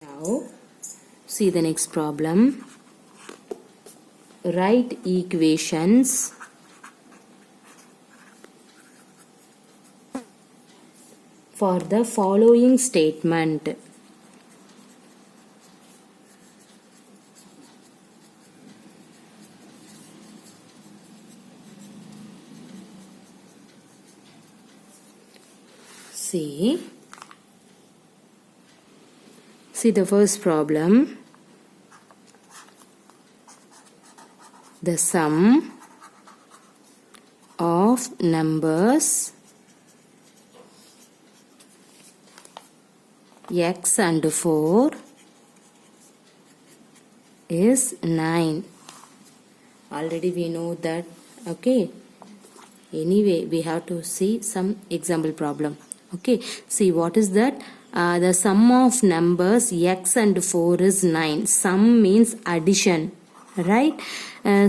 Now, see the next problem. Write equations for the following statement. See the first problem. The sum of numbers x and 4 is 9. Already we know that, okay. Anyway, we have to see some example problem. Okay, see what is that? The sum of numbers x and 4 is 9. Sum means addition, right?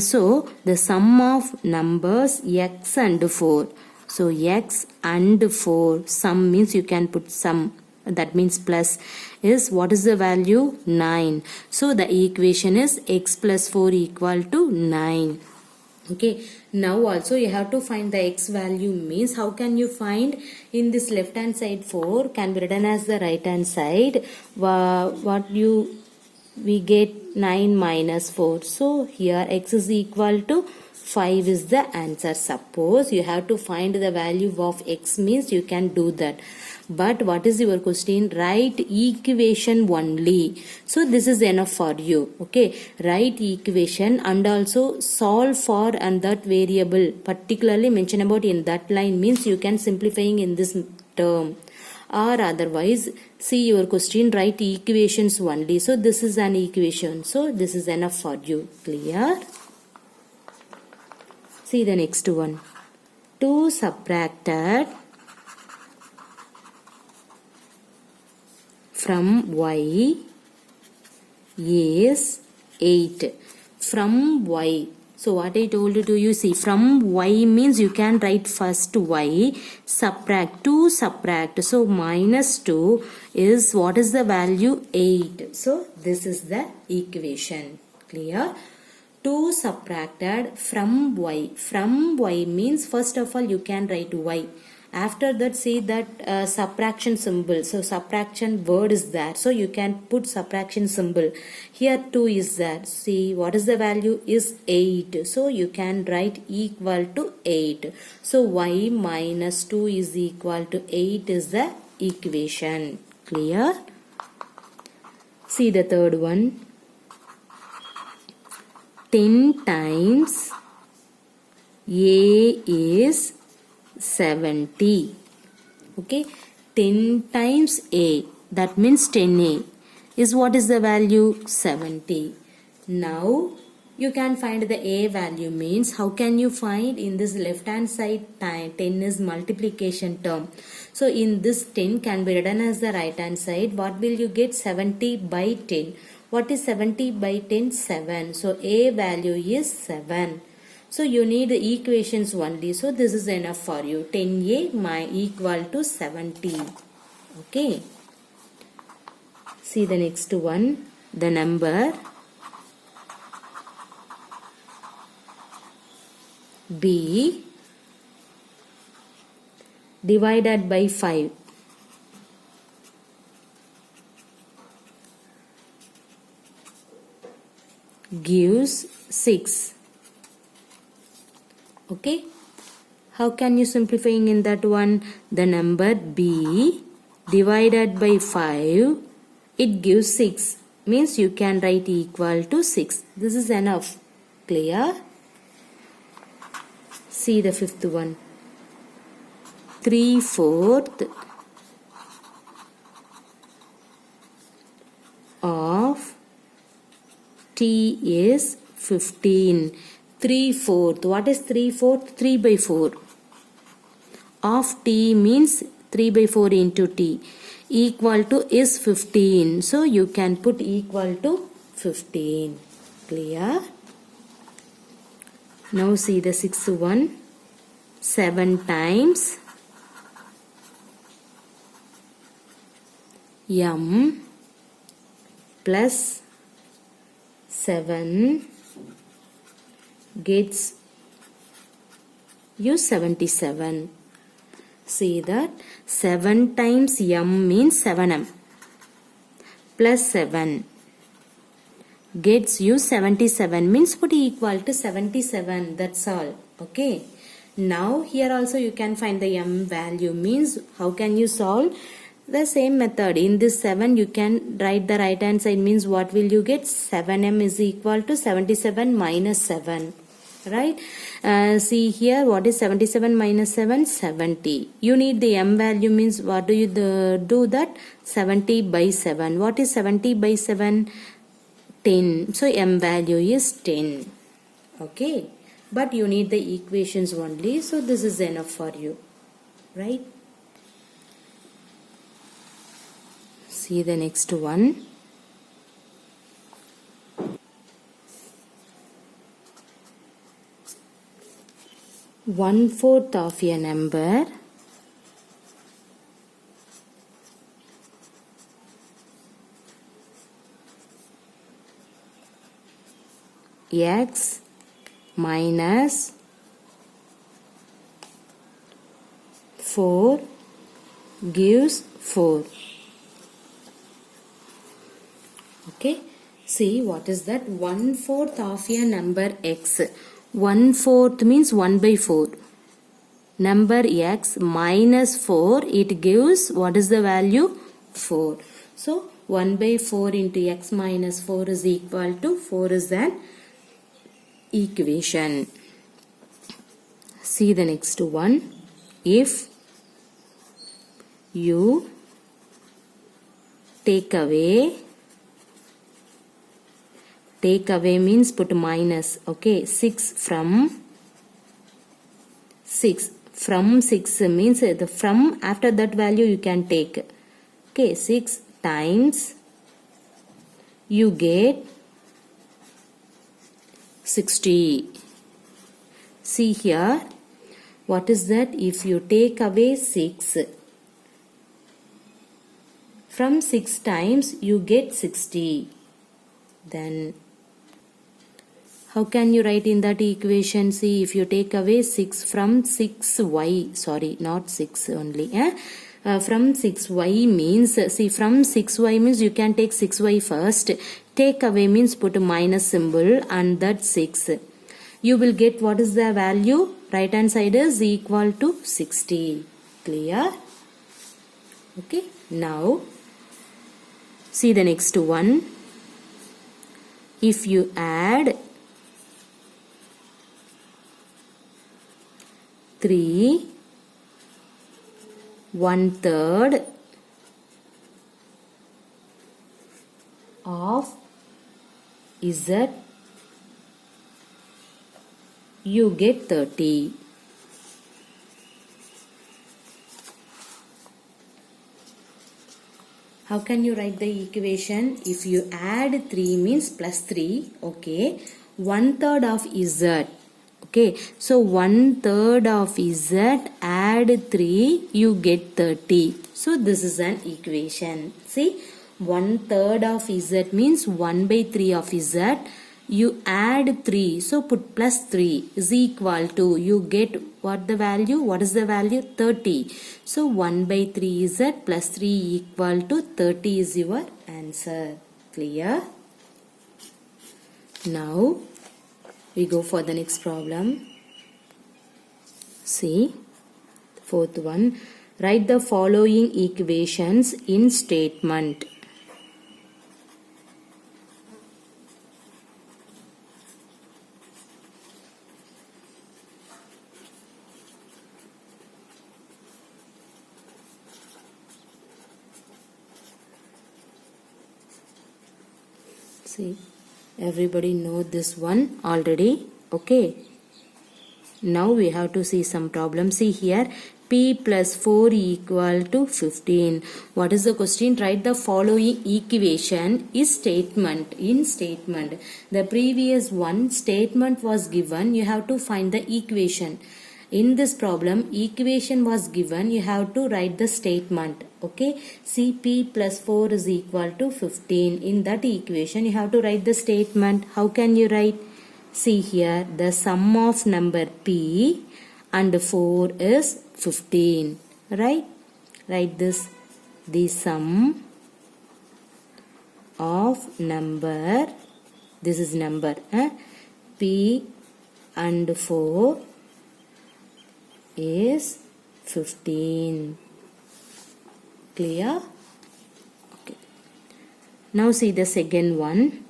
So the sum of numbers x and 4. So x and 4, sum means you can put sum, that means plus, is what is the value? 9. So the equation is x plus 4 equal to 9. Okay, now also you have to find the x value, means how can you find? In this left hand side 4 can be written as the right hand side. We get 9 minus 4. So here x is equal to 5 is the answer. Suppose you have to find the value of x, means you can do that. But what is your question? Write equation only. So this is enough for you. Okay. Write equation and also solve for and that variable particularly mention about in that line, means you can simplifying in this term. Or otherwise, see your question, write equations only. So this is an equation. So this is enough for you. Clear? See the next one. 2 subtracted from y is 8. From y. So what I told you to you, see from y means you can write first y, subtract 2 subtract. So minus 2 is what is the value? 8. So this is the equation. Clear? 2 subtracted from y. From y means first of all you can write y. After that say that subtraction symbol. So subtraction word is there. So you can put subtraction symbol. Here 2 is there. See what is the value? Is 8. So you can write equal to 8. So y minus 2 is equal to 8 is the equation. Clear? See the third one. 10 times a is 70. Okay, 10 times a, that means 10a is what is the value? 70. Now you can find the a value, means how can you find? In this left hand side 10 is multiplication term. So in this 10 can be written as the right hand side. What will you get? 70 by 10. What is 70 by 10? 7. So a value is 7. So you need the equations only. So this is enough for you. 10a equal to 70. Okay. See the next one. The number b divided by 5 gives 6. Okay, how can you simplifying in that one? The number b divided by 5, it gives 6, means you can write equal to 6. This is enough. Clear? See the fifth one. 3/4 of t is 15. 3/4. What is 3/4? 3 by 4. Of t means 3 by 4 into t. Equal to is 15. So you can put equal to 15. Clear? Now see the sixth one. 7 times m plus 7 gets you 77. See that 7 times m means 7m plus 7 gets you 77 means put equal to 77. That's all. Okay. Now here also you can find the m value, means how can you solve? The same method. In this 7 you can write the right hand side, means what will you get? 7m is equal to 77 minus 7. Right? See here, what is 77 minus 7? 70. You need the m value, means what do you do that? 70 by 7. What is 70 by 7? 10. So m value is 10. Okay. But you need the equations only. So this is enough for you. Right? See the next one. One-fourth of a number x minus 4 gives 4. Okay, see what is that? 1/4 of a number x. 1/4 means 1 by 4. Number x minus 4, it gives, what is the value? 4. So 1 by 4 into x minus 4 is equal to 4 is an equation. See the next one. If you take away means put minus. Okay, 6 from 6 means the from after that value you can take. Okay, 6 times you get 60. See here, what is that? If you take away 6 from 6 times you get 60. Then how can you write in that equation? See, if you take away 6 from 6y, sorry, not 6 only. From 6y means, see, from 6y means you can take 6y first. Take away means put a minus symbol and that 6. You will get what is the value? Right hand side is equal to 60. Clear? Okay. Now, see the next one. If you add 3 1/3 of z, you get 30. How can you write the equation? If you add 3 means plus 3. Okay. 1/3 of z. Okay, so 1/3 of z, add 3, you get 30. So this is an equation. See, 1/3 of z means 1 by 3 of z. You add 3, so put plus 3 is equal to, you get what the value? What is the value? 30. So 1 by 3 z plus 3 equal to 30 is your answer. Clear? Now, we go for the next problem. See, fourth one. Write the following equations in statement. See, everybody know this one already. Okay. Now we have to see some problem. See here, p plus 4 equal to 15. What is the question? Write the following equation is statement. In statement, the previous one statement was given. You have to find the equation. In this problem, equation was given. You have to write the statement. Okay. CP plus 4 is equal to 15. In that equation, you have to write the statement. How can you write? See here, the sum of number P and 4 is 15. Right? Write this. The sum of number, this is number, P and 4 is 15. Clear? Okay. Now see the second one.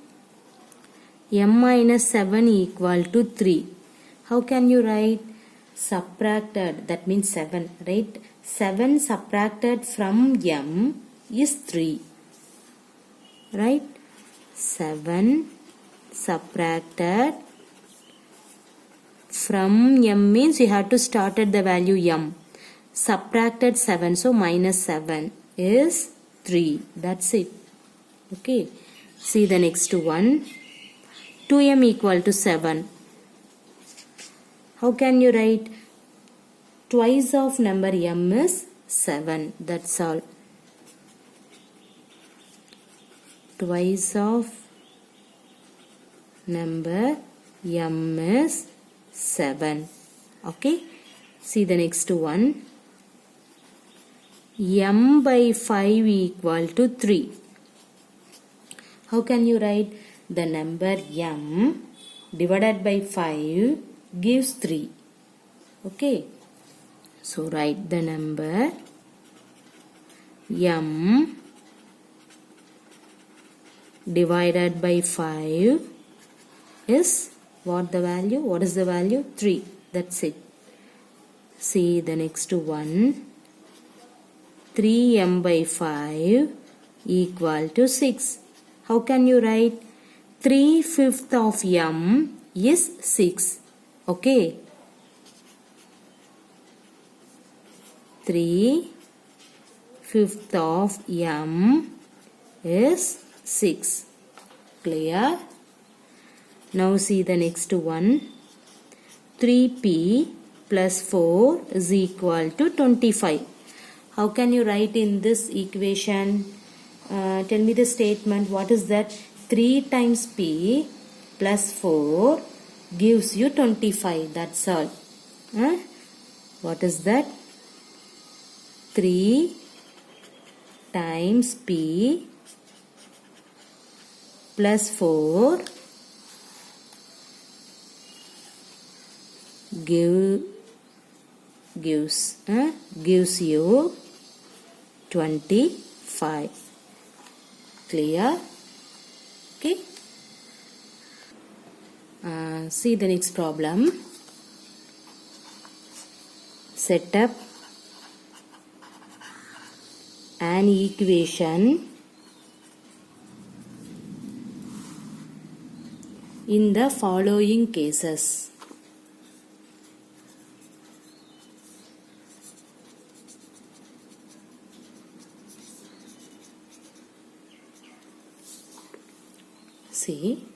M minus 7 equal to 3. How can you write? Subtracted, that means 7, right? 7 subtracted from M is 3. Right? 7 subtracted from M means you have to start at the value M. Subtracted 7, so minus 7 is 3. That's it. Okay. See the next one. 2M equal to 7. How can you write? Twice of number M is 7. That's all. Twice of number M is 7. Okay. See the next one. M by 5 equal to 3. How can you write? The number M divided by 5 gives 3. Okay. So write the number M divided by 5 is what the value? What is the value? 3. That's it. See the next one. 3M by 5 equal to 6. How can you write? 3/5 of M is 6. Okay. 3/5 of M is 6. Clear? Now see the next one. 3P plus 4 is equal to 25. How can you write in this equation? Tell me the statement. What is that? 3 times P plus 4 gives you 25. That's all. What is that? 3 times P plus 4 gives you 25. Clear? Okay. See the next problem. Set up an equation in the following cases. See,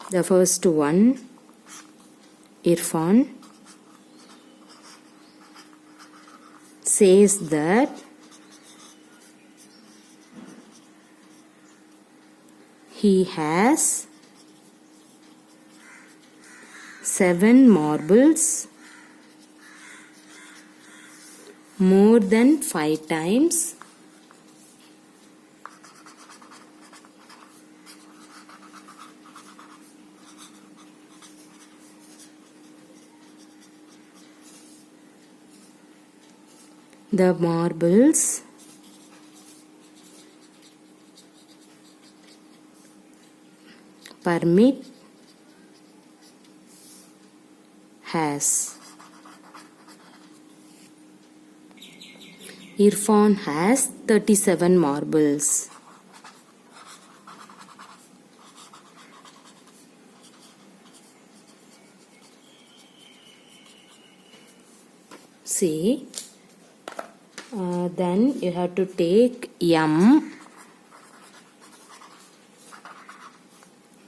the first one, Irfan says that he has 7 marbles more than 5 times. The marbles permit has. Irfan has 37 marbles. See, then you have to take M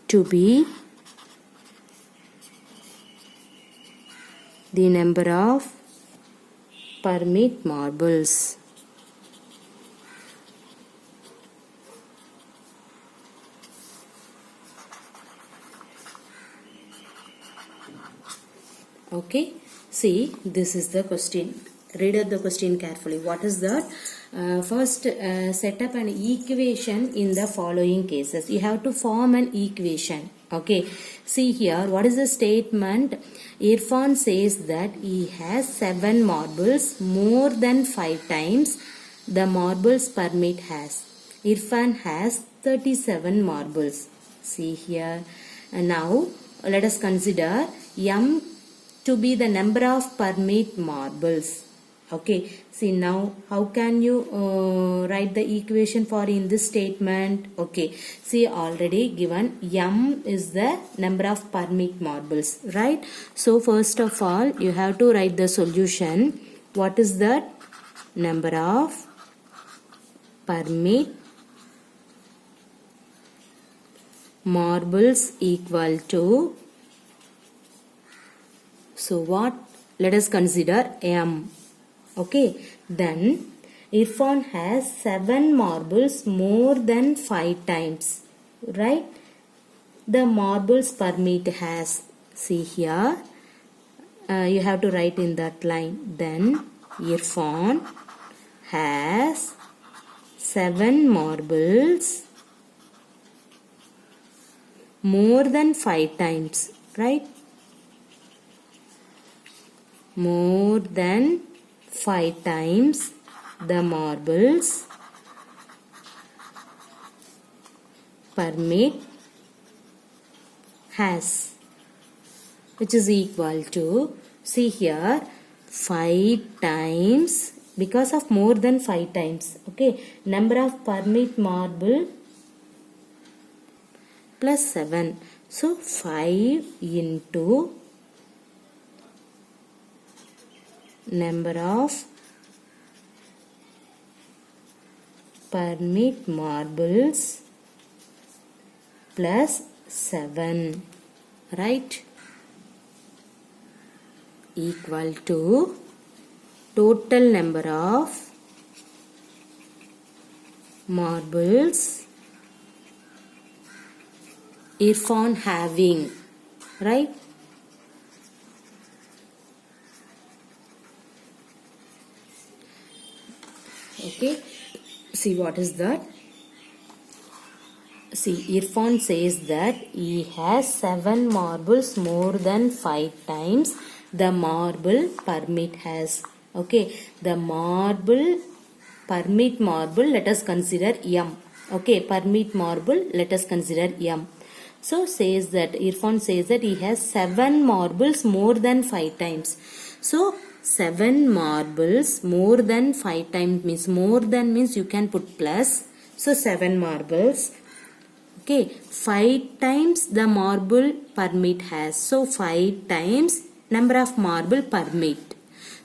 to be the number of permit marbles. Okay, see, this is the question. Read out the question carefully. What is that? First, set up an equation in the following cases. You have to form an equation. Okay, see here, what is the statement? Irfan says that he has 7 marbles more than 5 times the marbles permit has. Irfan has 37 marbles. See here. And now, let us consider M to be the number of permit marbles. Okay, see now how can you write the equation for in this statement? Okay, see already given M is the number of permit marbles, right? So first of all you have to write the solution. What is that? Number of permit marbles equal to, so what? Let us consider M. Okay, then Irfan has 7 marbles more than 5 times, right? The marbles permit has, see here, you have to write in that line. Then Irfan has 7 marbles more than 5 times, right? More than 5 times the marbles permit has, which is equal to, see here, 5 times, because of more than 5 times, okay, number of permit marble plus 7. So 5 into number of permit marbles plus 7, right, equal to total number of marbles Irfan having, right? Okay, see what is that? See, Irfan says that he has 7 marbles more than 5 times the marble permit has. Okay, the marble permit marble, let us consider M. Okay, permit marble, let us consider M. So says that Irfan says that he has 7 marbles more than 5 times. So 7 marbles more than 5 times means, more than means you can put plus. So 7 marbles. Okay, 5 times the marble permit has. So 5 times number of marble permit.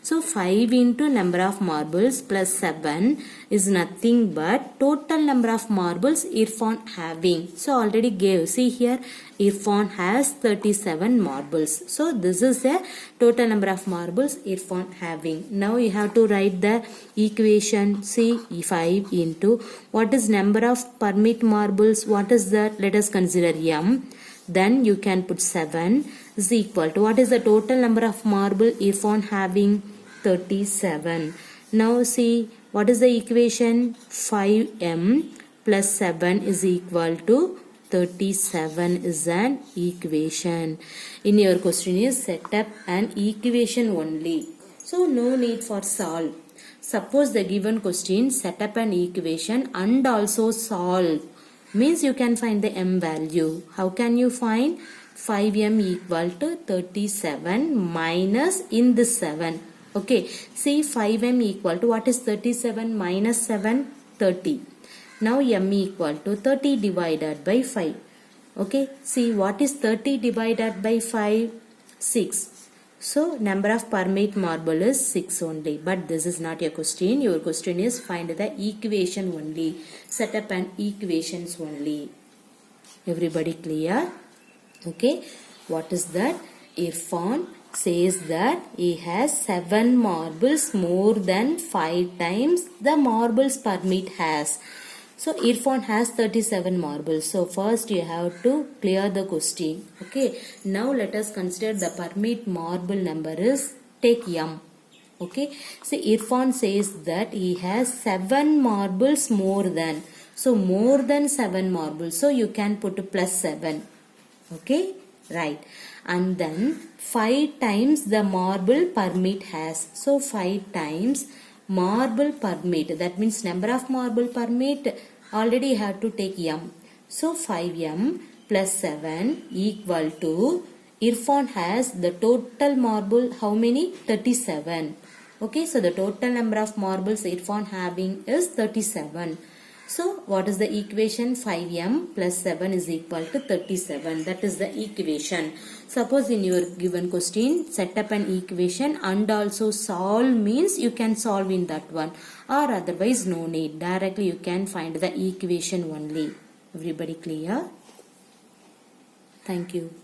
So 5 into number of marbles plus 7 is nothing but total number of marbles Irfan having. So already gave. See here, Irfan has 37 marbles. So this is the total number of marbles Irfan having. Now you have to write the equation. See, 5 into what is number of permit marbles? What is that? Let us consider M. Then you can put 7 is equal to what is the total number of marble Irfan having? 37. Now see what is the equation? 5m plus 7 is equal to 37 is an equation. In your question is set up an equation only. So no need for solve. Suppose the given question set up an equation and also solve. Means you can find the m value. How can you find? 5m equal to 37 minus in this 7. Okay, see 5m equal to what is 37 minus 7? 30. Now m equal to 30 divided by 5. Okay, see what is 30 divided by 5? 6. So number of permit marble is 6 only. But this is not your question. Your question is find the equation only. Set up an equations only. Everybody clear? Okay, what is that? Irfan says that he has 7 marbles more than 5 times the marbles Parmeet has. So Irfan has 37 marbles. So first you have to clear the question. Okay. Now let us consider the Parmeet marble number is, take M. Okay. So Irfan says that he has 7 marbles more than. So more than 7 marbles. So you can put plus 7. Okay. Right. And then 5 times the marble Parmeet has. So 5 times marble Parmeet. That means number of marble Parmeet. Already you have to take M. So 5M plus 7 equal to, Irfan has the total marble how many? 37. Okay, so the total number of marbles Irfan having is 37. So what is the equation? 5M plus 7 is equal to 37. That is the equation. Suppose in your given question, set up an equation and also solve means you can solve in that one, or otherwise no need. Directly you can find the equation only. Everybody clear? Thank you.